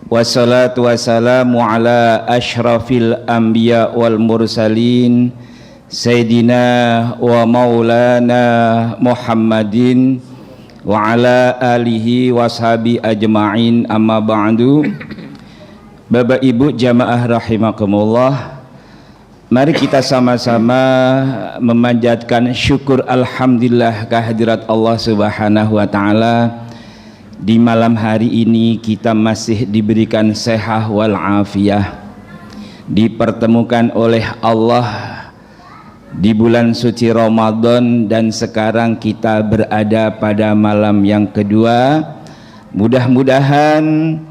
Wassalatu wassalamu ala ashrafil anbiya wal mursalin Sayyidina wa maulana Muhammadin wa ala alihi washabi ajma'in, amma ba'du. Bapak Ibu jamaah rahimakumullah, mari kita sama-sama memanjatkan syukur alhamdulillah kehadirat Allah Subhanahu wa ta'ala. Di malam hari ini kita masih diberikan sehat wal afiyah, dipertemukan oleh Allah di bulan suci Ramadan, dan sekarang kita berada pada malam yang kedua. Mudah-mudahan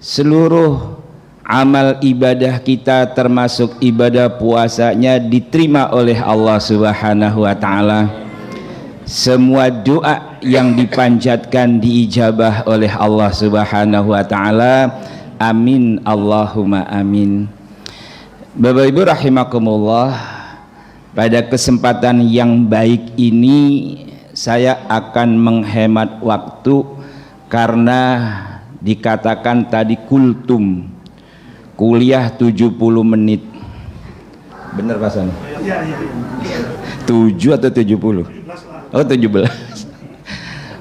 seluruh amal ibadah kita termasuk ibadah puasanya diterima oleh Allah Subhanahu wa ta'ala. Semua doa yang dipanjatkan diijabah oleh Allah Subhanahu wa ta'ala. Amin Allahumma amin. Bapak Ibu rahimakumullah, pada kesempatan yang baik ini saya akan menghemat waktu karena dikatakan tadi kultum kuliah 70 menit. Bener Pak San? 7 atau 70? Oh 17.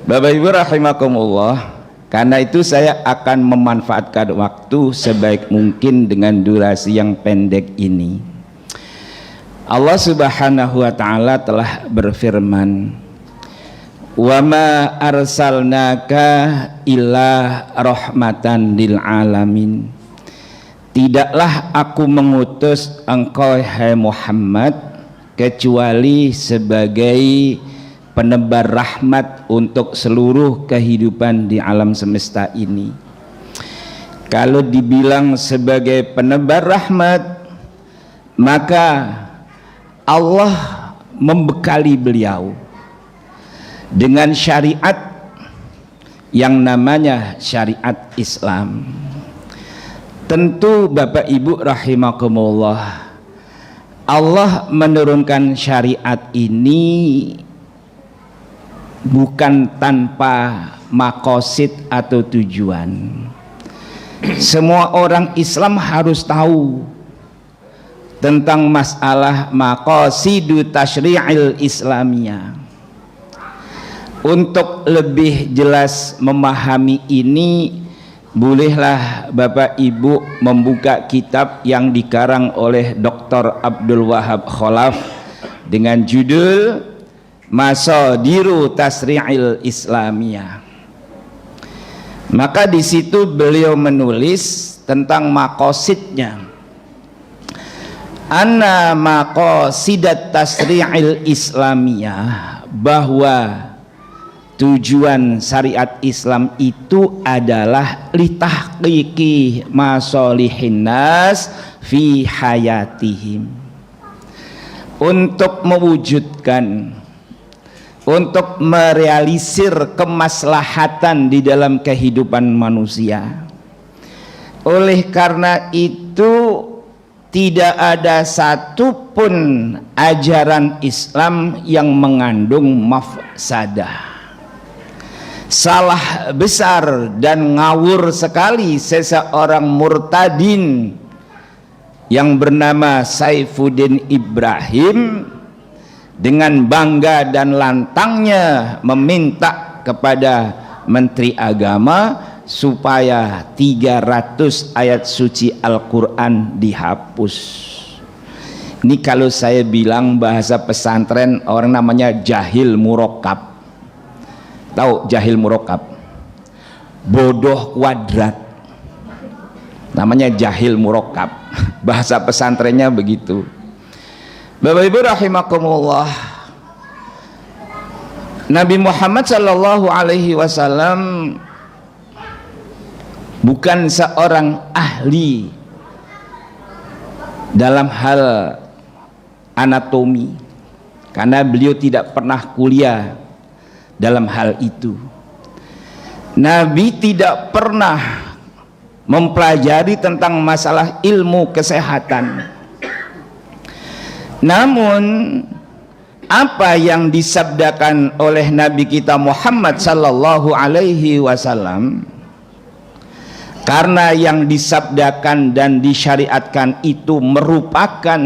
Bapak Ibu rahimakumullah, karena itu saya akan memanfaatkan waktu sebaik mungkin dengan durasi yang pendek ini. Allah Subhanahu wa ta'ala telah berfirman, wa ma arsalnaka illa rahmatan lil alamin. Tidaklah aku mengutus engkau hai Muhammad kecuali sebagai penebar rahmat untuk seluruh kehidupan di alam semesta ini. Kalau dibilang sebagai penebar rahmat, maka Allah membekali beliau dengan syariat yang namanya syariat Islam. Tentu Bapak Ibu rahimakumullah, Allah menurunkan syariat ini bukan tanpa makosid atau tujuan. Semua orang Islam harus tahu tentang masalah maqasidu tasyri'il islamiyah. Untuk lebih jelas memahami ini, bolehlah Bapak Ibu membuka kitab yang dikarang oleh Dr. Abdul Wahab Khalaf dengan judul Masadiru Tasri'il Islamiyah. Maka di situ beliau menulis tentang maqasidnya. Anna maqasidat tasri'il Islamiyah, bahwa tujuan syariat Islam itu adalah litahqiqi masalihin nas fi hayatihim, untuk mewujudkan, untuk merealisir kemaslahatan di dalam kehidupan manusia. Oleh karena itu tidak ada satupun ajaran Islam yang mengandung mafsadah. Salah besar dan ngawur sekali seseorang murtadin yang bernama Saifuddin Ibrahim dengan bangga dan lantangnya meminta kepada Menteri Agama supaya 300 ayat suci Al-Quran dihapus. Ini kalau saya bilang bahasa pesantren, orang namanya jahil murakkab. Tahu jahil murakkab? Bodoh kuadrat. Namanya jahil murakkab. Bahasa pesantrennya begitu. Bapak Ibu rahimakumullah, Nabi Muhammad sallallahu alaihi wasallam bukan seorang ahli dalam hal anatomi, karena beliau tidak pernah kuliah dalam hal itu. Nabi tidak pernah mempelajari tentang masalah ilmu kesehatan. Namun apa yang disabdakan oleh Nabi kita Muhammad sallallahu alaihi wasallam Karena yang disabdakan dan disyariatkan itu merupakan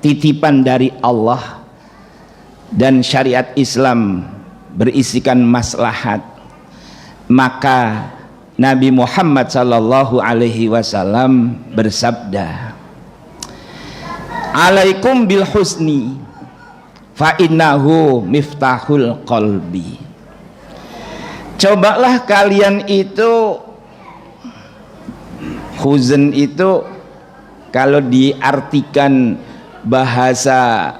titipan dari Allah, dan syariat Islam berisikan maslahat, maka Nabi Muhammad sallallahu alaihi wasallam bersabda, "Alaikum bil husni fa innahu miftahul qalbi." Cobalah kalian itu, huzn itu kalau diartikan bahasa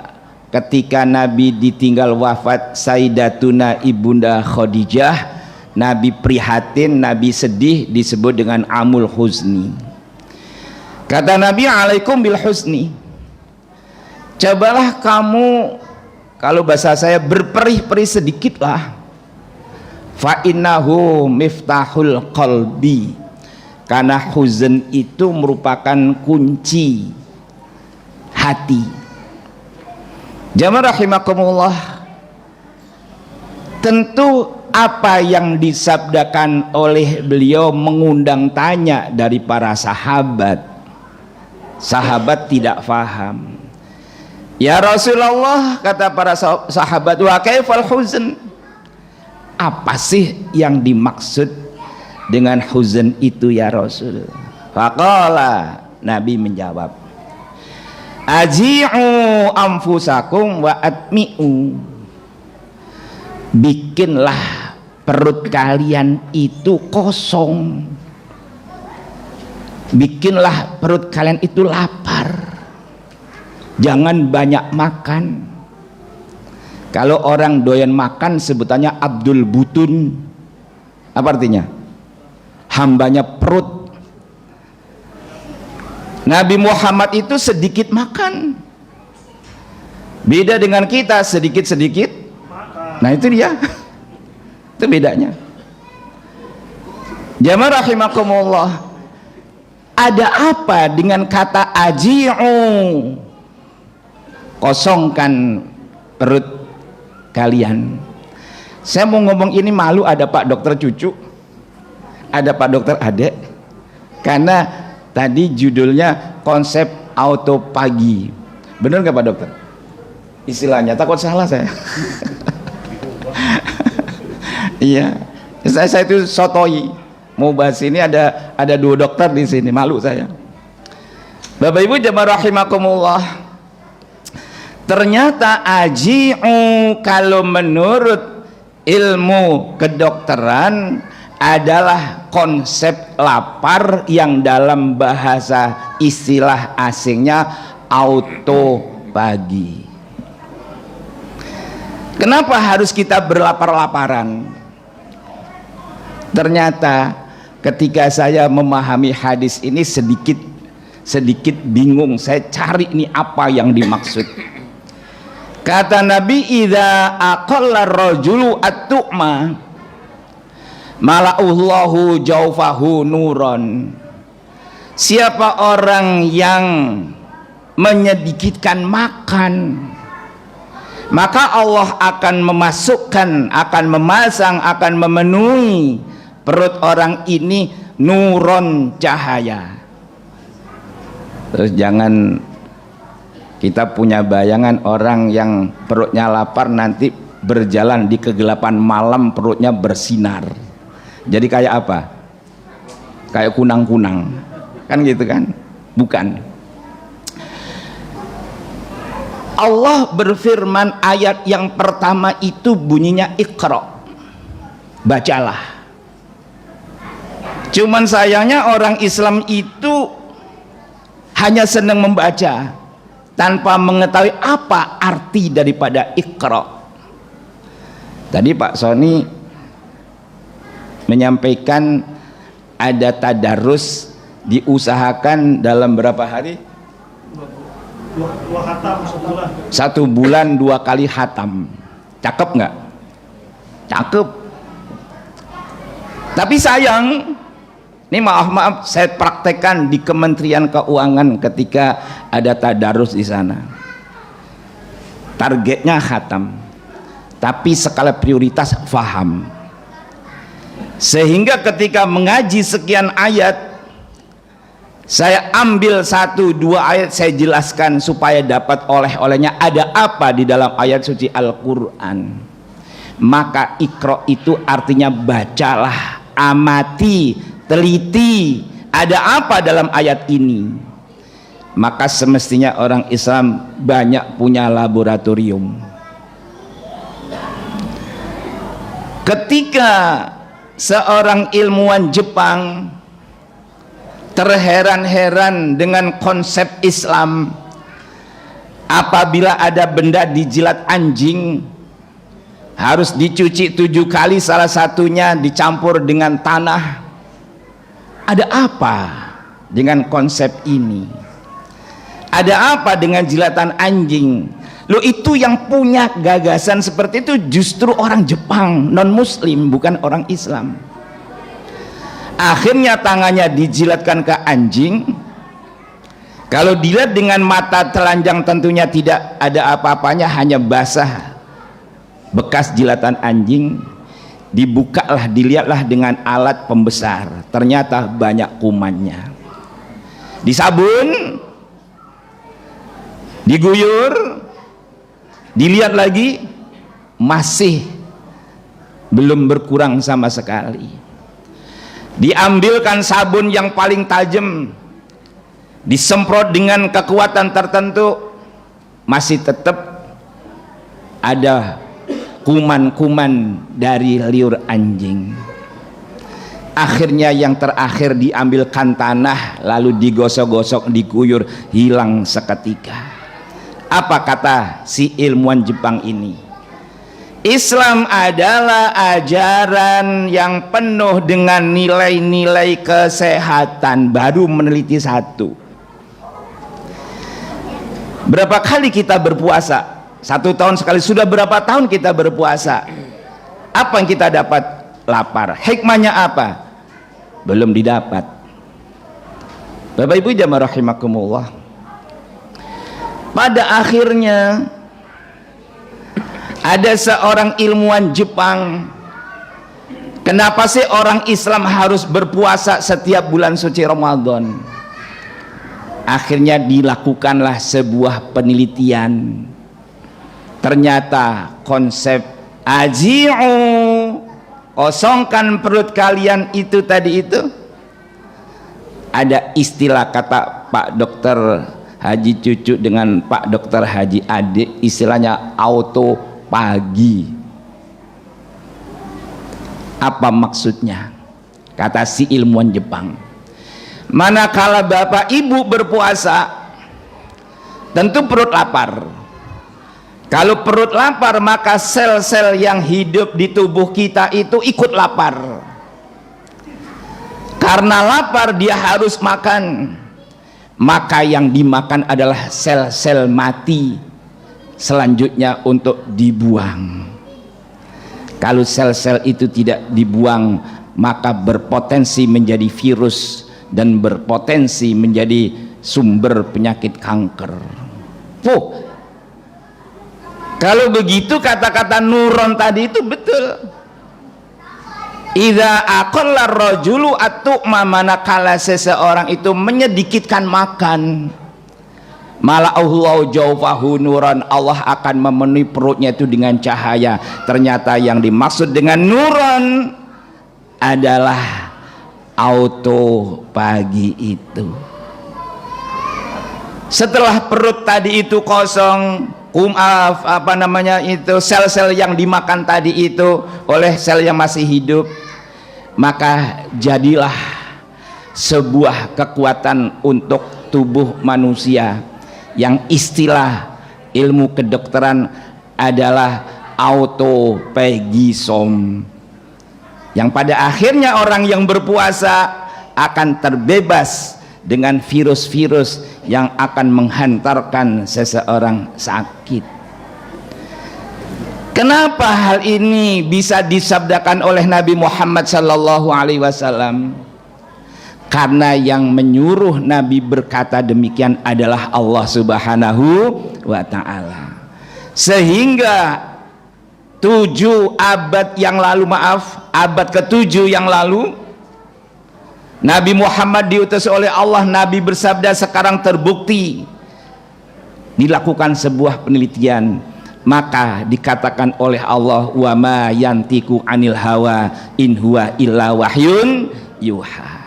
ketika Nabi ditinggal wafat Sayyidatuna Ibunda Khadijah, Nabi prihatin, Nabi sedih, disebut dengan amul huzni. Kata Nabi, alaikum bil husni, cobalah kamu, kalau bahasa saya, berperih-perih sedikit lah. Fa innahu miftahul qalbi, karena huzn itu merupakan kunci hati. Jamaah rahimakumullah, tentu apa yang disabdakan oleh beliau mengundang tanya dari para sahabat. Sahabat tidak faham. Ya Rasulullah, kata para sahabat, wa kaifal huzn, apa sih yang dimaksud dengan huzn itu ya Rasul? Faqala, Nabi menjawab, aji'u anfusakum wa atmi'u, bikinlah perut kalian itu kosong, bikinlah perut kalian itu lapar, jangan banyak makan. Kalau orang doyan makan sebutannya Abdul Butun. Apa artinya? Hambanya perut. Nabi Muhammad itu sedikit makan, beda dengan kita sedikit-sedikit. Nah itu dia, itu bedanya. Jamaah rahimakumullah, ada apa dengan kata aji'u, kosongkan perut kalian? Saya mau ngomong ini malu, ada Pak Dokter Cucu, ada Pak Dokter Adek, karena tadi judulnya konsep auto pagi. Bener nggak Pak Dokter? Istilahnya takut salah saya. Iya, saya itu sotoi mau bahas ini, ada dua dokter di sini, malu saya. Bapak Ibu jamaah rahimakumullah, ternyata aji'u kalau menurut ilmu kedokteran adalah konsep lapar yang dalam bahasa istilah asingnya auto pagi. Kenapa harus kita berlapar-laparan? Ternyata ketika saya memahami hadis ini sedikit bingung, saya cari ini apa yang dimaksud. Kata Nabi, idza aqalla rajulu at-tu'ma mala'ullahu jawfahu nuron. Siapa orang yang menyedikitkan makan, maka Allah akan memasukkan, akan memasang, akan memenuhi perut orang ini nuron, cahaya. Terus jangan kita punya bayangan orang yang perutnya lapar nanti berjalan di kegelapan malam perutnya bersinar. Jadi kayak apa? Kayak kunang-kunang, kan gitu kan? Bukan. Allah berfirman, ayat yang pertama itu bunyinya Iqra, bacalah. Cuman sayangnya orang Islam itu hanya senang membaca tanpa mengetahui apa arti daripada Iqra. Tadi Pak Sony menyampaikan ada tadarus, diusahakan dalam berapa hari? Dua khatam satu bulan 2 kali khatam. Cakep nggak? Cakep. Tapi sayang, ini maaf saya praktekkan di Kementerian Keuangan ketika ada tadarus di sana. Targetnya khatam, tapi skala prioritas faham. Sehingga ketika mengaji sekian ayat, saya ambil 1-2 ayat, saya jelaskan supaya dapat oleh-olehnya ada apa di dalam ayat suci Al-Quran. Maka ikro itu artinya bacalah, amati, teliti, ada apa dalam ayat ini. Maka semestinya orang Islam banyak punya laboratorium. Ketika seorang ilmuwan Jepang terheran-heran dengan konsep Islam, apabila ada benda dijilat anjing harus dicuci 7 kali, salah satunya dicampur dengan tanah. Ada apa dengan konsep ini? Ada apa dengan jilatan anjing? Loh, itu yang punya gagasan seperti itu justru orang Jepang, non muslim, bukan orang Islam. Akhirnya tangannya dijilatkan ke anjing. Kalau dilihat dengan mata telanjang tentunya tidak ada apa-apanya, hanya basah bekas jilatan anjing. Dibukalah, dilihatlah dengan alat pembesar, ternyata banyak kumannya. Disabun, diguyur, dilihat lagi, masih belum berkurang sama sekali. Diambilkan sabun yang paling tajam, disemprot dengan kekuatan tertentu, masih tetap ada kuman-kuman dari liur anjing. Akhirnya yang terakhir diambilkan tanah, lalu digosok-gosok, diguyur, hilang seketika. Apa kata si ilmuwan Jepang ini? Islam adalah ajaran yang penuh dengan nilai-nilai kesehatan. Baru meneliti 1. Berapa kali kita berpuasa? 1 tahun sekali. Sudah berapa tahun kita berpuasa? Apa yang kita dapat? Lapar. Hikmahnya apa? Belum didapat. Bapak Ibu jamaah rahimakumullah, pada akhirnya ada seorang ilmuwan Jepang. Kenapa sih orang Islam harus berpuasa setiap bulan suci Ramadan? Akhirnya dilakukanlah sebuah penelitian. Ternyata konsep aji'u, kosongkan perut kalian itu tadi itu, ada istilah kata Pak Dokter Haji Cucu dengan Pak Dokter Haji Ade, istilahnya auto pagi. Apa maksudnya? Kata si ilmuwan Jepang, manakala bapak ibu berpuasa tentu perut lapar. Kalau perut lapar maka sel-sel yang hidup di tubuh kita itu ikut lapar. Karena lapar dia harus makan, maka yang dimakan adalah sel-sel mati selanjutnya untuk dibuang. Kalau sel-sel itu tidak dibuang, maka berpotensi menjadi virus dan berpotensi menjadi sumber penyakit kanker. Kalau begitu kata-kata nuron tadi itu betul. Idza aqalla rajulu at-tu'ma, manakala seseorang itu menyedikitkan makan, mala'allahu jawfahu nuran, Allah akan memenuhi perutnya itu dengan cahaya. Ternyata yang dimaksud dengan nuran adalah auto pagi itu. Setelah perut tadi itu kosong, sel-sel yang dimakan tadi itu oleh sel yang masih hidup, maka jadilah sebuah kekuatan untuk tubuh manusia yang istilah ilmu kedokteran adalah autophagism, yang pada akhirnya orang yang berpuasa akan terbebas dengan virus-virus yang akan menghantarkan seseorang sakit. Kenapa hal ini bisa disabdakan oleh Nabi Muhammad sallallahu alaihi wasallam? Karena yang menyuruh Nabi berkata demikian adalah Allah Subhanahu wa ta'ala. Sehingga 7 abad yang lalu, abad ke-7 yang lalu Nabi Muhammad diutus oleh Allah. Nabi bersabda, sekarang terbukti dilakukan sebuah penelitian, maka dikatakan oleh Allah, wa ma yantiku anil hawa in huwa illa wahyun yuha.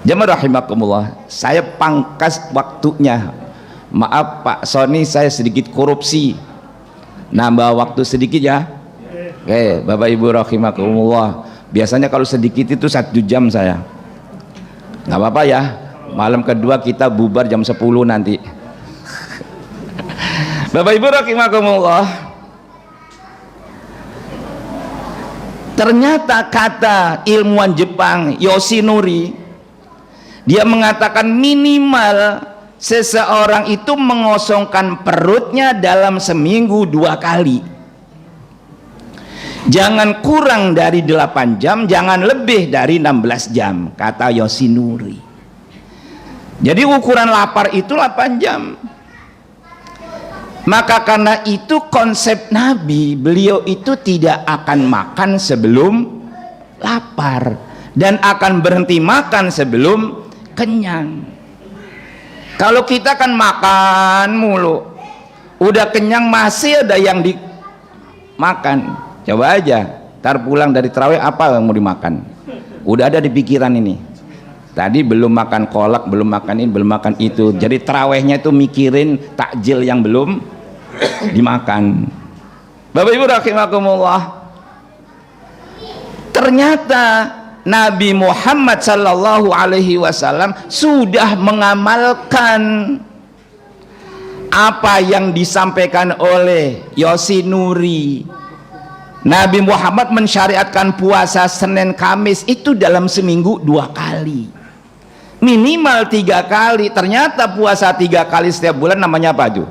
Jemaah rahimakumullah, saya pangkas waktunya, maaf Pak Sony, saya sedikit korupsi, nambah waktu sedikit ya. Oke, Bapak Ibu rahimakumullah, biasanya kalau sedikit itu 1 jam saya, nggak apa-apa ya. Malam kedua kita bubar jam 10 nanti. Bapak Ibu rahimakumullah, ternyata kata ilmuwan Jepang Yoshinori, dia mengatakan minimal seseorang itu mengosongkan perutnya dalam seminggu 2 kali. Jangan kurang dari 8 jam, jangan lebih dari 16 jam, kata Yoshinori. Jadi ukuran lapar itu 8 jam. Maka karena itu konsep Nabi, beliau itu tidak akan makan sebelum lapar dan akan berhenti makan sebelum kenyang. Kalau kita kan makan mulu, udah kenyang masih ada yang dimakan. Coba aja, ntar pulang dari tarawih apa yang mau dimakan? Udah ada di pikiran ini. Tadi belum makan kolak, belum makan ini, belum makan itu. Jadi tarawihnya itu mikirin takjil yang belum dimakan. Bapak Ibu rahimakumullah, ternyata Nabi Muhammad sallallahu alaihi wasallam sudah mengamalkan apa yang disampaikan oleh Yoshinori. Nabi Muhammad mensyariatkan puasa Senin Kamis itu dalam seminggu 2 kali, minimal 3 kali. Ternyata puasa 3 kali setiap bulan namanya apa tuh?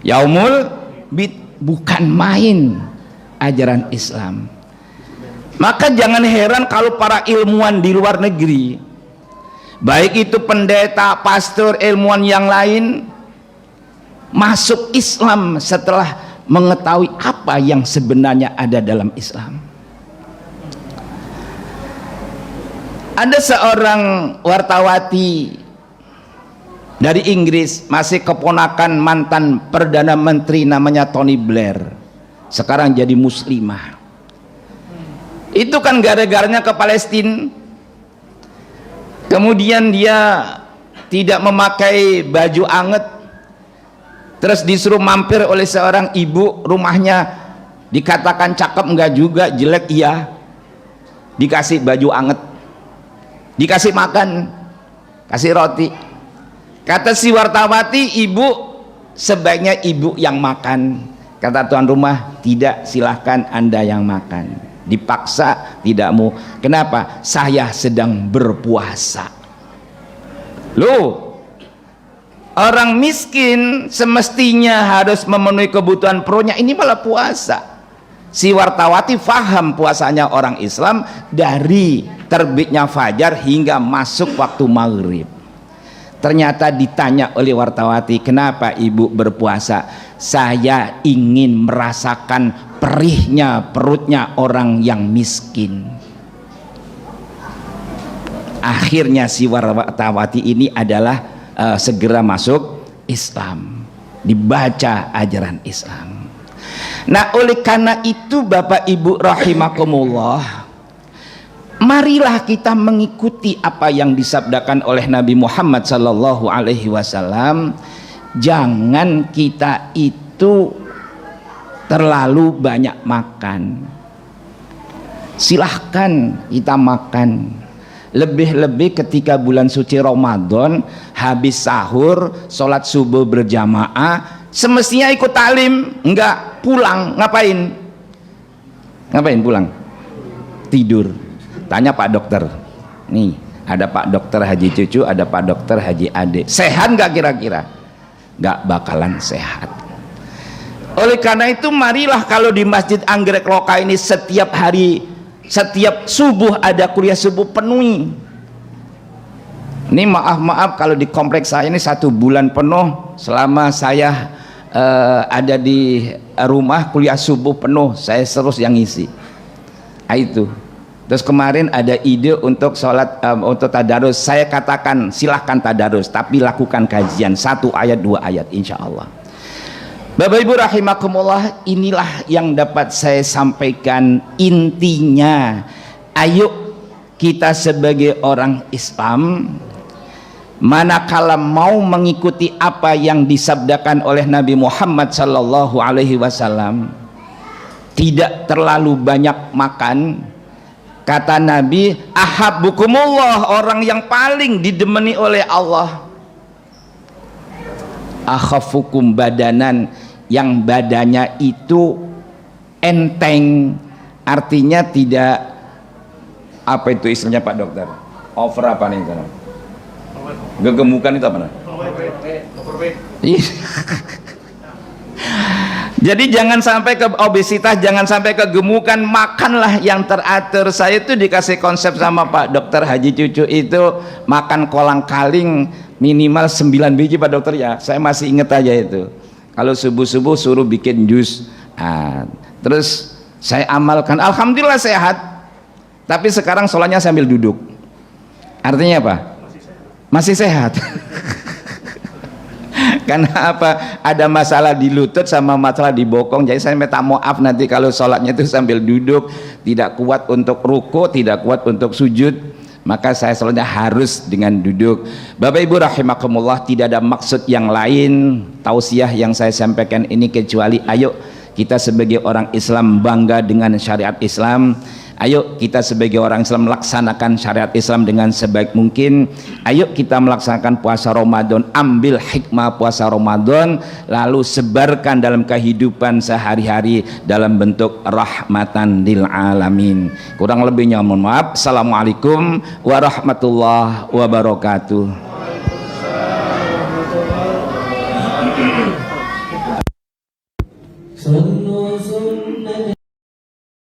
Yaumul Bid. Bukan main ajaran Islam. Maka jangan heran kalau para ilmuwan di luar negeri, baik itu pendeta, pastor, ilmuwan yang lain, masuk Islam setelah mengetahui apa yang sebenarnya ada dalam Islam. Ada seorang wartawati dari Inggris, masih keponakan mantan Perdana Menteri namanya Tony Blair, sekarang jadi muslimah. Itu kan gara-garanya ke Palestina, kemudian dia tidak memakai baju anget, terus disuruh mampir oleh seorang ibu, rumahnya dikatakan cakep enggak juga, jelek iya, dikasih baju anget, dikasih makan, kasih roti. Kata si wartawati, ibu sebaiknya ibu yang makan. Kata tuan rumah, tidak, silahkan Anda yang makan. Dipaksa, tidak mau. Kenapa? Saya sedang berpuasa. Loh, orang miskin semestinya harus memenuhi kebutuhan perutnya, ini malah puasa. Si wartawati faham puasanya orang Islam dari terbitnya fajar hingga masuk waktu maghrib. Ternyata ditanya oleh wartawati, kenapa ibu berpuasa? Saya ingin merasakan perihnya perutnya orang yang miskin. Akhirnya si wartawati ini adalah segera masuk Islam, dibaca ajaran Islam. Nah, oleh karena itu Bapak Ibu rahimakumullah, marilah kita mengikuti apa yang disabdakan oleh Nabi Muhammad sallallahu alaihi wasallam. Jangan kita itu terlalu banyak makan. Silahkan kita makan. Lebih-lebih ketika bulan suci Ramadan, habis sahur, sholat subuh berjamaah, semestinya ikut talim. Enggak, pulang. Ngapain? Ngapain pulang? Tidur. Tanya Pak Dokter, nih ada Pak Dokter Haji Cucu, ada Pak Dokter Haji Ade, sehat nggak kira-kira? Nggak bakalan sehat. Oleh karena itu marilah kalau di Masjid Anggrek Loka ini setiap hari, setiap subuh ada kuliah subuh penuhi. Ini maaf kalau di kompleks saya ini 1 bulan penuh selama saya ada di rumah, kuliah subuh penuh, saya terus yang ngisi. Itu. Terus kemarin ada ide untuk sholat untuk tadarus. Saya katakan silahkan tadarus, tapi lakukan kajian 1 ayat 2 ayat insya Allah. Bapak Ibu rahimakumullah, inilah yang dapat saya sampaikan intinya. Ayo kita sebagai orang Islam, manakala mau mengikuti apa yang disabdakan oleh Nabi Muhammad sallallahu alaihi wasallam, tidak terlalu banyak makan. Kata Nabi, ahabbukumullah, orang yang paling didemeni oleh Allah, akhafukum badanan, yang badannya itu enteng, artinya tidak, apa itu istilahnya Pak Dokter, over apa nih sekarang, gegemukan itu apa nih? Jadi jangan sampai ke obesitas, jangan sampai ke gemukan, makanlah yang teratur. Saya itu dikasih konsep sama Pak Dokter Haji Cucu itu, makan kolang kaling minimal 9 biji Pak Dokter ya. Saya masih inget aja itu. Kalau subuh-subuh suruh bikin jus. Terus saya amalkan, alhamdulillah sehat. Tapi sekarang sholatnya sambil duduk. Artinya apa? Masih sehat. Karena apa? Ada masalah di lutut sama masalah di bokong. Jadi saya minta maaf nanti kalau sholatnya itu sambil duduk, tidak kuat untuk ruku, tidak kuat untuk sujud, maka saya sholatnya harus dengan duduk. Bapak Ibu rahimakumullah, tidak ada maksud yang lain tausiah yang saya sampaikan ini kecuali ayo kita sebagai orang Islam bangga dengan syariat Islam. Ayo kita sebagai orang Islam melaksanakan syariat Islam dengan sebaik mungkin. Ayo kita melaksanakan puasa Ramadan, ambil hikmah puasa Ramadan, lalu sebarkan dalam kehidupan sehari-hari dalam bentuk rahmatan lil alamin. Kurang lebihnya mohon maaf. Assalamualaikum warahmatullahi wabarakatuh.